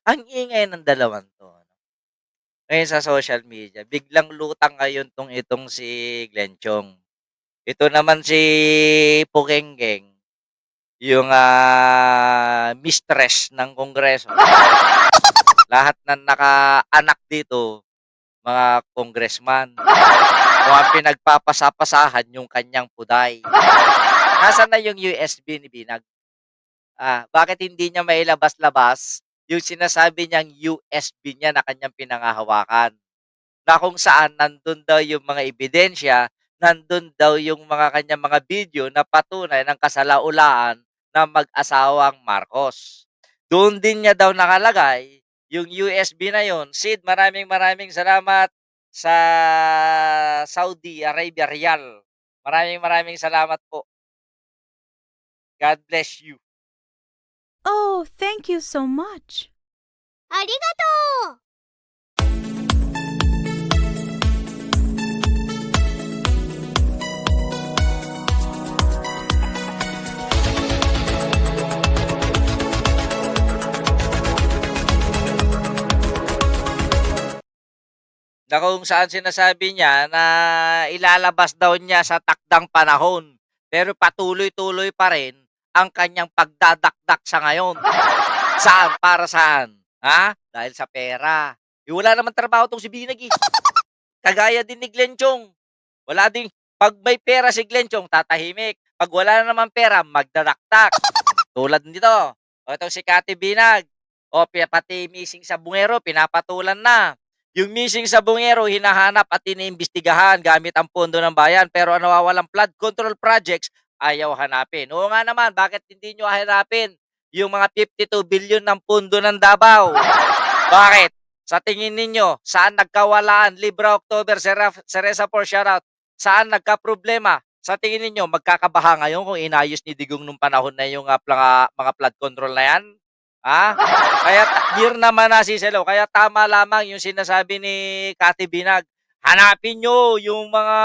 Ang ingay ng dalawang 'to, ngayon sa social media, biglang lutang ngayon itong si Glenn Chong. Ito naman si Pokengkeng, yung, mistress ng Kongreso. Lahat ng nakaanak dito, mga congressman. Mukhang pinagpapasapasahan yung kanyang puday. Nasaan na yung USB ni Binag? Bakit hindi niya mailabas-labas yung sinasabi niyang USB niya na kanyang pinanghahawakan? Na kung saan nandun daw yung mga ebidensya, nandun daw yung mga kanyang mga video na patunay ng kasalaulaan ng mag-asawang Marcos. Doon din niya daw nakalagay yung USB na yon. Sid, maraming maraming salamat sa Saudi Arabia Riyal. Maraming maraming salamat po. God bless you. Oh, thank you so much. ありがとう Na kung saan sinasabi niya na ilalabas daw niya sa takdang panahon. Pero patuloy-tuloy pa rin ang kanyang pagdadakdak sa ngayon. Saan? Para saan? Dahil sa pera. Wala naman trabaho 'tong si Binag, eh. Kagaya din ni Glenn Chong. Wala ding 'pag may pera si Glenn Chong tatahimik, 'pag wala na naman pera magdadakdak. Tulad nito, itong si Kati Binag, pati missing sa bungero pinapatulan na. Yung missing sa bungero hinahanap at iniimbestigahan gamit ang pondo ng bayan pero ang nawawalang flood control projects ayaw hanapin. Oo nga naman, bakit hindi nyo hahanapin yung mga 52 billion ng pondo ng Davao? Bakit? Sa tingin ninyo, saan nagkawalaan? Libra October, Seresa for shoutout. Saan nagka-problema? Sa tingin ninyo, magkakabaha ngayon kung inayos ni Digong nung panahon na yung mga flood control na yan? Kaya year naman na si Selo. Kaya tama lamang yung sinasabi ni Kati Binag. Hanapin nyo yung mga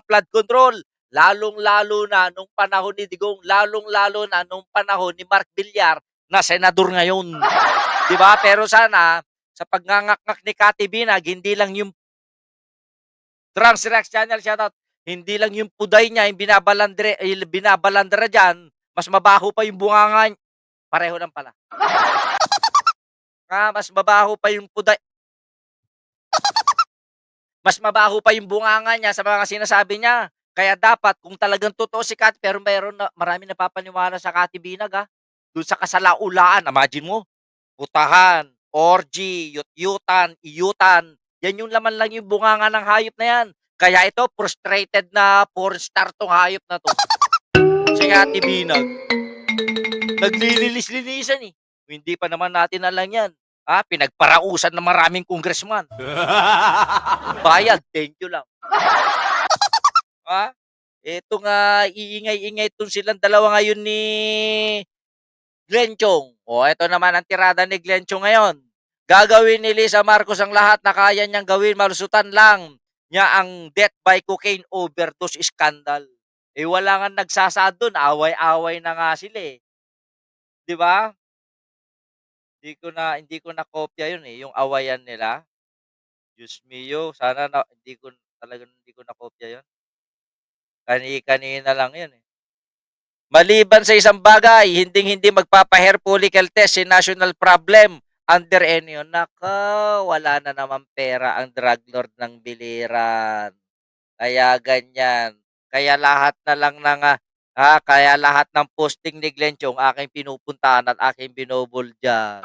flood control. Lalong-lalo na nung panahon ni Digong. Lalong-lalo na nung panahon ni Mark Villar na senador ngayon. 'Di ba? Pero sana sa pagngangakngak ni Kati Binag, hindi lang yung Drums Rex Channel, shoutout. Hindi lang yung puday niya yung binabalandra diyan, mas mabaho pa yung bunganga pareho lang pala. Mas mabaho pa yung puday mas mabaho pa yung bunganga niya sa mga sinasabi niya. Kaya dapat kung talagang totoo si Kati pero meron na maraming napapaniwala sa Kati Binag, dun sa kasalaulaan, imagine mo, putahan, orgy, yut-yutan, iyutan. Yan yung laman lang yung bunganga ng hayop na yan. Kaya ito, frustrated na porn star tong hayop na to. Si Ate Binag, naglilinis-linisan eh. Hindi pa naman natin alam yan. Pinagparausan ng maraming congressman. Bayad, thank you lang. Eto nga, iingay-ingay itong silang dalawa ngayon ni Glenn Chong. Ito naman ang tirada ni Glenn Chong ngayon. Gagawin ni Lisa Marcos ang lahat na kaya niyang gawin, malusutan lang niya ang death by cocaine overdose scandal. Wala nga nagsasad doon, away-away na nga sila eh. 'Di ba? Hindi ko na kopya 'yun eh, yung awayan nila. Diyos mio, sana na hindi ko na kopya 'yun. Kani-kanina lang 'yun eh. Maliban sa isang bagay, hinding-hindi magpapa-hair follicle test si national problem under any. Nako, wala na naman pera ang drug lord ng biliran. Kaya ganyan. Kaya lahat ng posting ni Glenn Chong aking pinupuntahan at aking binubuljan.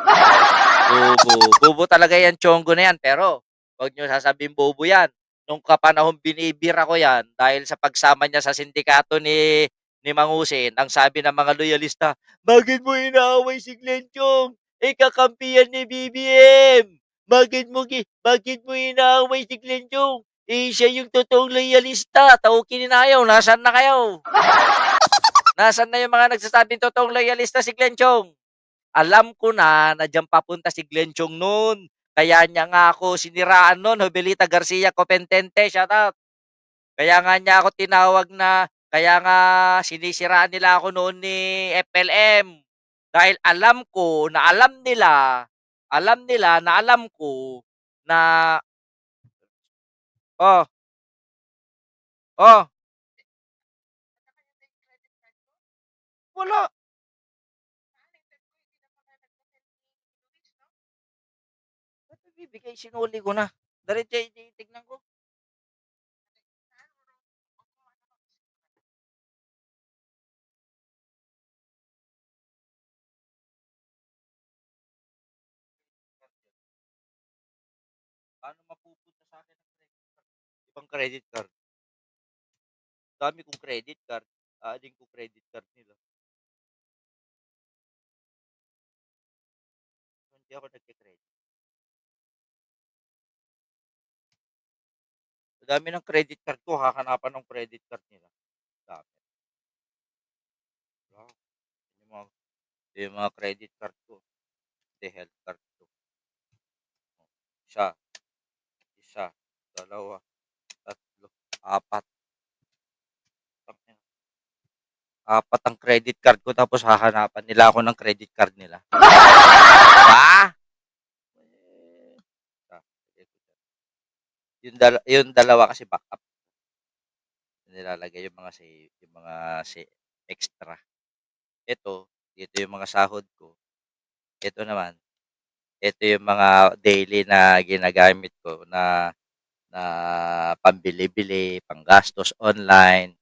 Bobo. Bobo talaga yan, Chonggo na yan. Pero, wag nyo sasabihin bobo yan. Nung kapanahon binibira ko yan, dahil sa pagsama niya sa sindikato ni Mangusin, ang sabi ng mga loyalista, bakit mo inaaway si Glenn Chong? Kakampi yan ni BBM. Bakit mo inaaway si Glenn Chong? Siya yung totoong loyalista. Tao kininayaw. Nasaan na kayo? Nasaan na yung mga nagsasabing totoong loyalista si Glenn Chong? Alam ko na diyan papunta si Glenn Chong noon. Kaya niya nga ako siniraan noon, Jovelita Garcia Copentente, shoutout. Kaya nga niya ako tinawag kaya nga sinisiraan nila ako noon ni FLM. Dahil alam ko na alam nila alam nila na alam ko na, "Oh, oh, wala, ba't ibibigay sinuli ko na, diretso titignan ko." Paano mapupunta sa'kin ang credit card? Ibang credit card, dami kong credit card, ko credit card nila, hindi ako nagke-credit. Sa dami ng credit card ko hahanapan ng credit card nila, dami. Wala, yung mga credit card ko, hindi health card ko, isa, isa, dalawa, tatlo, apat, tangina, apat ang credit card ko tapos hahanapan nila ako ng credit card nila. Ba? Eh, ah, yung dalawa kasi backup, nilalagay yung mga extra. Ito yung mga sahod ko. Ito naman, ito yung mga daily na ginagamit ko na pambili-bili, panggastos online,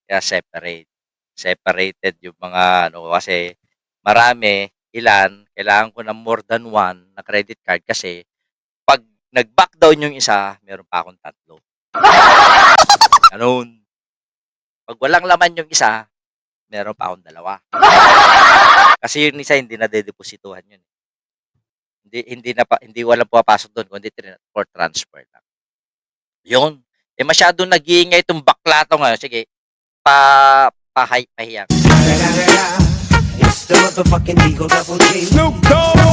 kaya separate. Separated yung mga ano kasi marami, ilan, kailangan ko ng more than one na credit card kasi 'pag nag-back down yung isa, meron pa akong tatlo, gano'n. 'Pag walang laman yung isa, meron pa akong dalawa. Kasi yung isa hindi nadedeposituhan yun, eh. Hindi walang pumapasok dun kundi for transfer lang. Yun, eh, masyadong nag-iingay 'tong bakla 'to ngayon, sige pahiya. It's the motherfucking Eagle Double G.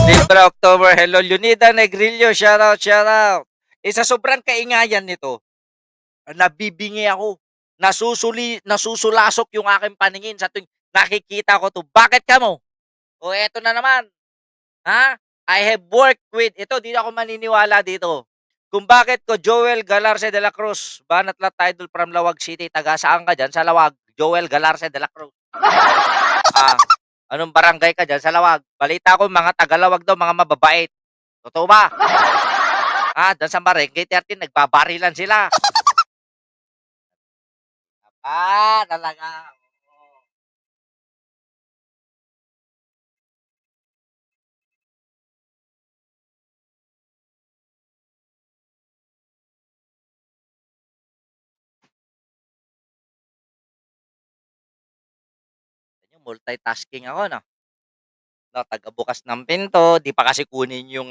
Libra October, hello Leonida Negrillo, shoutout, shoutout. Eh, sa sobrang kaingayan nito, nabibingi ako, nasusulasok yung aking paningin sa tuwing nakikita ko 'to. Bakit kamo? O eto na naman, ha? I have worked with ito, di ako maniniwala dito. Kung bakit ko Joel Galarce de la Cruz, Banat Idol from Lawag City, taga saan ka diyan sa Lawag? Joel Galarce de la Cruz. Ah, anong barangay ka diyan sa Lawag? Balita ko mga taga Lawag daw mga mababait. Totoo ba? Diyan sa Barangay 13 nagbabarilan sila. Talaga. Oo. Multitasking ako 'no. No, tagabukas ng pinto, 'di pa kasi kunin yung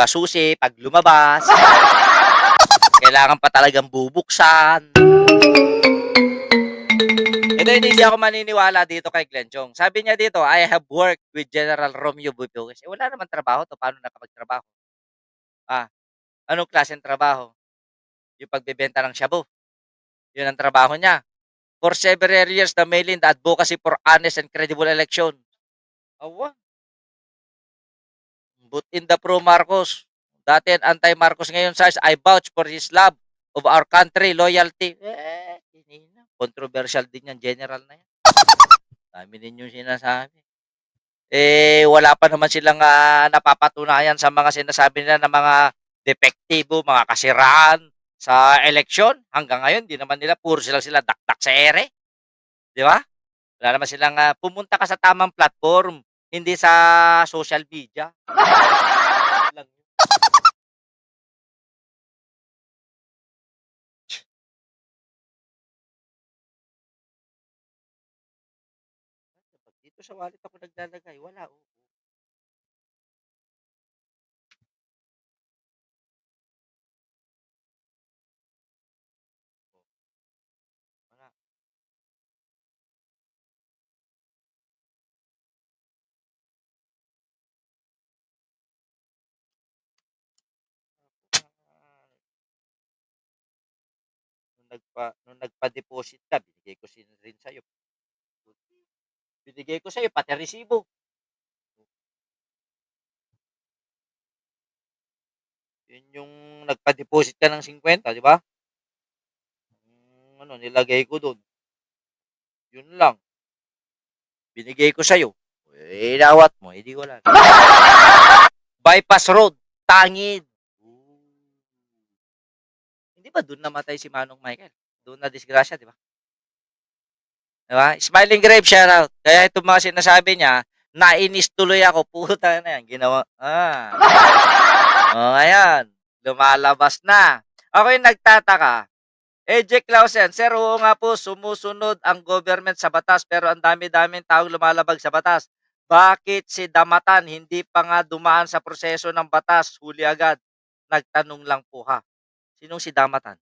susi 'pag lumabas. Kailangan pa talagang bubuksan. Hindi ako maniniwala dito kay Glenn Chong. Sabi niya dito, "I have worked with General Romeo Butues." Eh, wala naman trabaho 'to, paano nakapagtrabaho? Ah, anong klaseng trabaho? Yung pagbebenta ng shabu, yun ang trabaho niya. For several years na mailing the advocacy for honest and credible election. Aba, but in the pro-Marcos. Dati anti-Marcos, ngayon says, I vouch for his love of our country, loyalty. Hinina. Controversial din yan, general na yan. Dami ninyong sinasabi. Eh, wala pa naman silang napapatunayan sa mga sinasabi nila na mga depektibo, mga kasiraan sa eleksyon. Hanggang ngayon, di naman nila, puro sila dakdak sa ere. Di ba? Wala naman silang pumunta ka sa tamang platform, hindi sa social media. Lang yun. Pag dito sa wallet ako naglalagay, wala. Oh. Wala. Ah, nung nagpa-deposit ka, binigay ko rin sa'yo. Binigay ko sa'yo, pati resibo. Yun yung nagpa-deposit ka ng 50, di ba? Nilagay ko dun. Yun lang. Binigay ko sa'yo. Inawat mo, hindi wala. Bypass road, tangid. Hindi ba doon namatay si Manong Michael? Doon na disgrasya, di ba? Di ba? Smiling Grave, shoutout. Kaya itong mga sinasabi niya, nainis tuloy ako. Puta na yan. Ginawa. Ayan. Lumalabas na. Ako yung nagtataka. Jack Clausen, Sir, oo nga po, sumusunod ang government sa batas pero ang dami-daming taong lumalabag sa batas. Bakit si Damatan hindi pa nga dumaan sa proseso ng batas? Huli agad. Nagtanong lang po ha. Sinong si Damatan?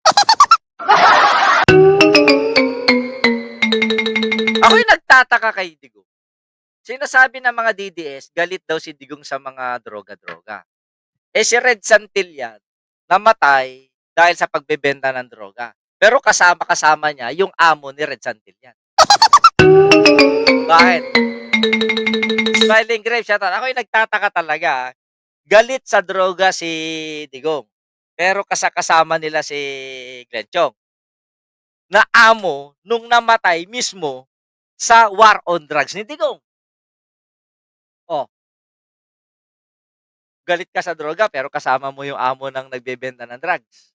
Ako yung nagtataka kay Digong. Sinasabi ng mga DDS, galit daw si Digong sa mga droga-droga. Si Red Santillan, namatay dahil sa pagbebenta ng droga. Pero kasama-kasama niya yung amo ni Red Santillan. Bakit? Smiling Grave, shoutout. Ako yung nagtataka talaga. Galit sa droga si Digong. Pero kasama nila si Glenn Chong. Na amo nung namatay mismo sa war on drugs ni Digong. Oh. Galit ka sa droga pero kasama mo yung amo ng nagbebenta ng drugs.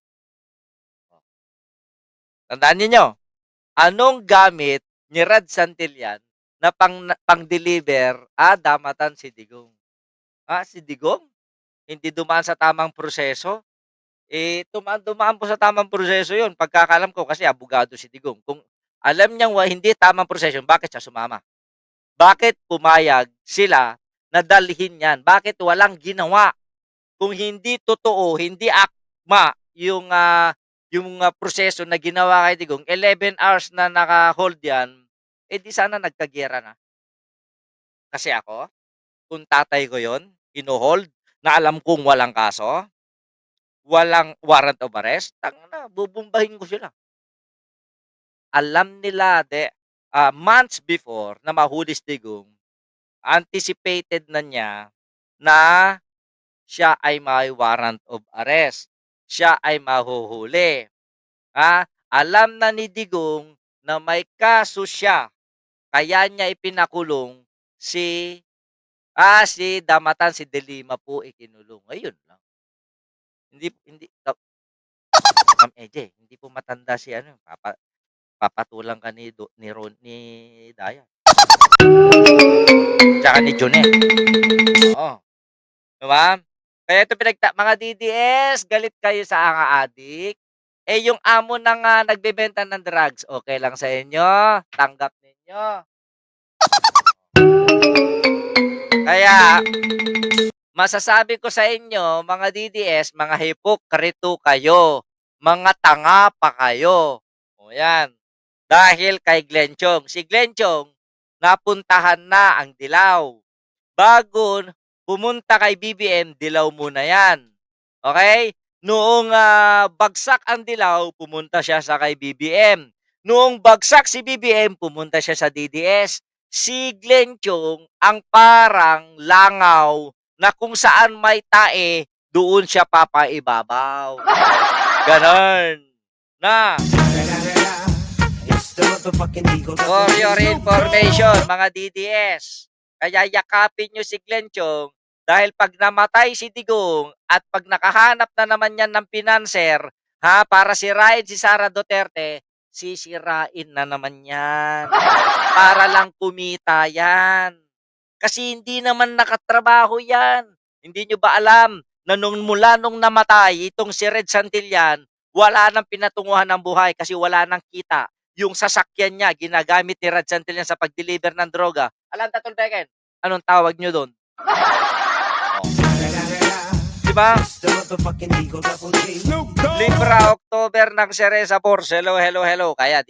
Tandaan niyo, anong gamit ni Red Santillan na pang-deliver, Damatan si Digong. Si Digong? Hindi dumaan sa tamang proseso? Dumaan po sa tamang proseso yun. Pagkakalam ko kasi abogado si Digong. Kung alam niyang hindi tamang proseso, bakit siya sumama? Bakit pumayag sila na dalhin yan? Bakit walang ginawa? Kung hindi totoo, hindi akma yung proseso na ginawa kay Digong, 11 hours na naka-hold yan, di sana nagkagera na. Kasi ako, kung tatay ko yon, ino-hold, na alam kong walang kaso, walang warrant of arrest, bubumbahin ko sila. Alam nila, months before na mahuli si Digong, anticipated na niya na siya ay may warrant of arrest. Siya ay mahuhuli. Alam na ni Digong na may kaso siya. Kaya niya ipinakulong si Damatan, si De Lima po ikinulong. Ayun lang. Hindi Ma'am EJ, hindi po matanda si papatulang ka ni Daya. Tsaka ni Junet. Oo. Diba? Kaya ito mga DDS, galit kayo sa adik. Yung amo ng nagbebenta ng drugs, okay lang sa inyo? Tanggap ninyo. Kaya, masasabi ko sa inyo, mga DDS, mga hipokrito kayo. Mga tanga pa kayo. O yan. Dahil kay Glenn Chong. Si Glenn Chong, napuntahan na ang Dilaw. Bago pumunta kay BBM, Dilaw muna yan. Okay? Noong bagsak ang Dilaw, pumunta siya sa kay BBM. Noong bagsak si BBM, pumunta siya sa DDS. Si Glenn Chong ang parang langaw na kung saan may tae, doon siya papaibabaw. Ganon. Na. It's the motherfucking Eagle. For your information, mga DDS, kaya yakapin nyo si Glenn Chong dahil pag namatay si Digong at pag nakahanap na naman yan ng pinanser, para sirain si Sara Duterte, sisirain na naman yan. Para lang kumita yan. Kasi hindi naman nakatrabaho yan. Hindi nyo ba alam na mula nung namatay itong si Red Santillan, wala nang pinatunguhan ng buhay kasi wala nang kita. Yung sasakyan niya, ginagamit ni Red Santillan sa pag-deliver ng droga. Alam, Tatol Beken, anong tawag nyo doon? Diba? It's the motherfucking Eagle Double G. Libra October ng Cereza Force. Hello, hello, hello. Kaya